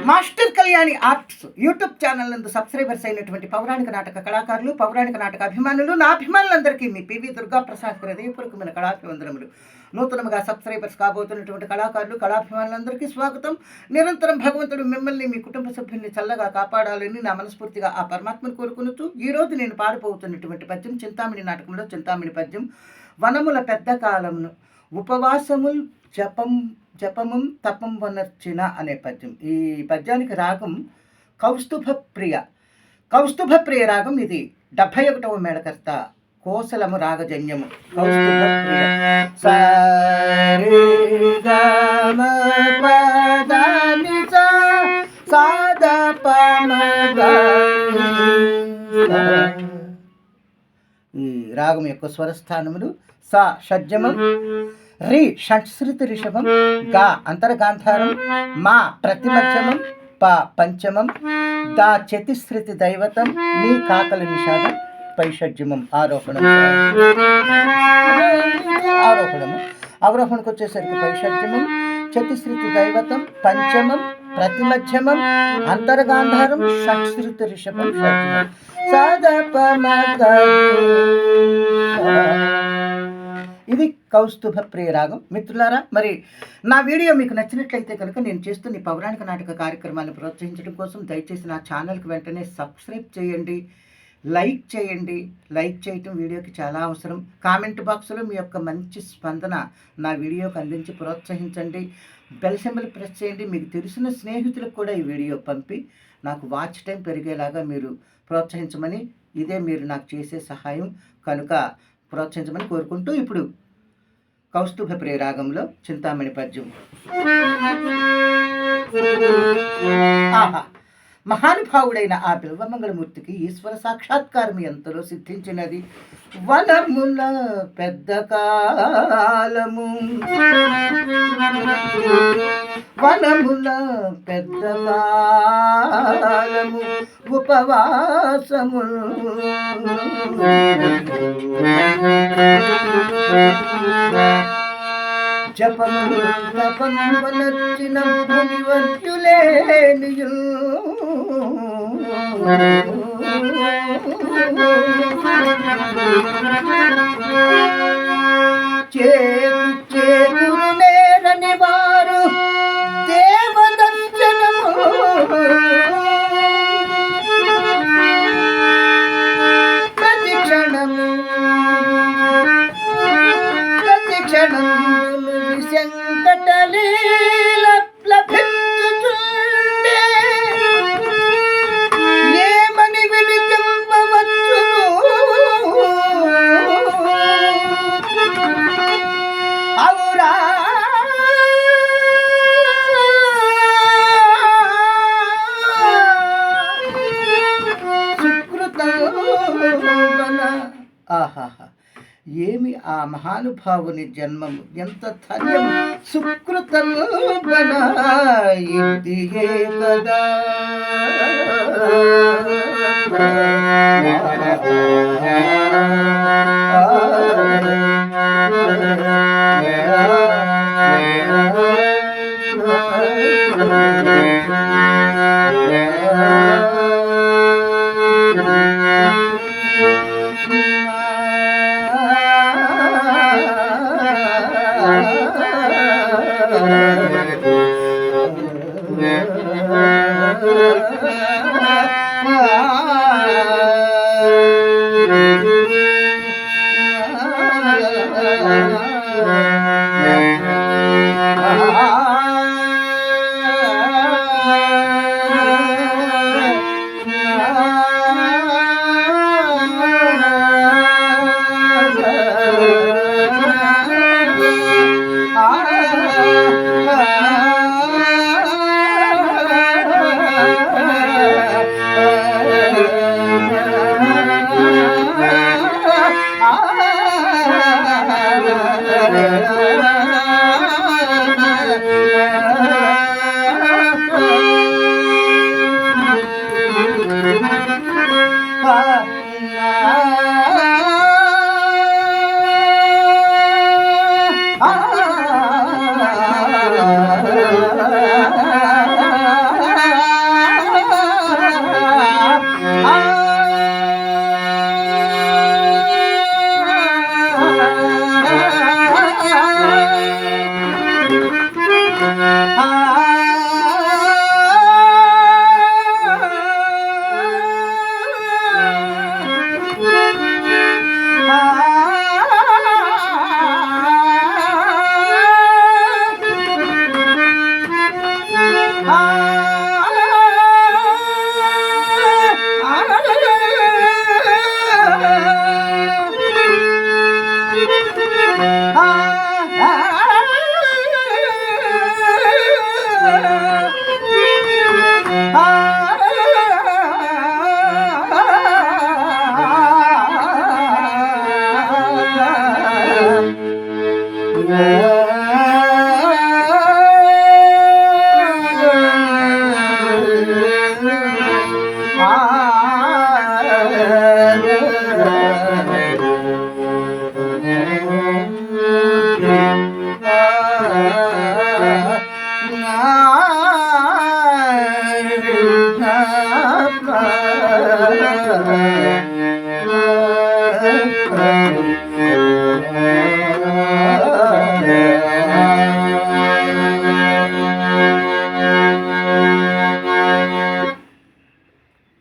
Master Kalyani arts YouTube channel నందు subscribers అయినటువంటి పౌరాణిక నాటక కళాకారులు, పౌరాణిక నాటక అభిమానులు, నా అభిమానులందరికీ మీ పివి దుర్గాప్రసాద్ హృదయపూర్వకమైన కళాభివందనములు. నూతనంగా సబ్స్క్రైబర్స్ కాబోతున్నటువంటి కళాకారులు, కళాభిమానులందరికీ స్వాగతం. నిరంతరం భగవంతుడు మిమ్మల్ని, మీ కుటుంబ సభ్యుల్ని చల్లగా కాపాడాలని నా మనస్ఫూర్తిగా ఆ పరమాత్మను కోరుకునుతూ ఈరోజు నేను పాడిపోతున్నటువంటి పద్యం చింతామణి నాటకంలో చింతామణి పద్యం. వనముల పెద్ద కాలమును ఉపవాసముల్ జపముం తపం వనర్చిన అనే పద్యం. ఈ పద్యానికి రాగం కౌస్తుభ ప్రియ రాగం. ఇది 71వ మేళకర్త కోసలము రాగజన్యము. కౌస్తుభ ప్రియ ఈ రాగం యొక్క స్వరస్థానములు సా షడ్జమం, రి షట్శ్రుతి రిషభం, గా అంతర్గాంధారం, మా ప్రతిమధ్యమం, ప పంచమం, దా చతిశ్రుతి దైవతం, నీ కాకల నిషాదం, పై షడ్జమం ఆరోహణము. అవరోహణకు వచ్చేసరికి పై షడ్జమం, చతిశ్రుతి దైవతం, పంచమం, ప్రతిమధ్యమం, అంతర్గాంధారం, షట్శ్రుతి రిషభం, షడ్జమం. ఇది కౌస్తుభ ప్రియ రాగం. మిత్రులారా, మరి నా వీడియో మీకు నచ్చినట్లయితే కనుక నేను చేస్తున్న ఈ పౌరాణిక నాటక కార్యక్రమాలను ప్రోత్సహించడం కోసం దయచేసి నా ఛానల్కి వెంటనే సబ్స్క్రైబ్ చేయండి, లైక్ చేయండి. లైక్ చేయటం వీడియోకి చాలా అవసరం. కామెంట్ బాక్స్లో మీ యొక్క మంచి స్పందన నా వీడియోకి అందించి ప్రోత్సహించండి. బెల్ సింబల్ ప్రెస్ చేయండి. మీకు తెలిసిన స్నేహితులకు కూడా ఈ వీడియో పంపి నాకు వాచ్ టైం పెరిగేలాగా మీరు ప్రోత్సహించమని, ఇదే మీరు నాకు చేసే సహాయం కనుక ప్రోత్సహించమని కోరుకుంటూ ఇప్పుడు కౌస్తుభ ప్రియ రాగంలో చింతామణి పద్యం. ఆహా, మహానుభావుడైన ఆ బిల్వమంగళమూర్తికి ఈశ్వర సాక్షాత్కారం ఎంతలో సిద్ధించినది. వనముల పెద్ద కాలము, వనముల పెద్ద కాలము ఉపవాసము, జపము తపమునర్చిన మునివర్యులేనియు, చేకూరునేరని వారు దేవదర్శనము, ప్రతి క్షణము శంకటలీల లభించుచుండే, ఏమని వినిపింపవచ్చును అవురా సుకృతమన. ఆహాహా, ఏమి ఆ మహానుభావుని జన్మము, ఎంత ధన్యం. సుకృతము బనాయిదియే కదా, ఆ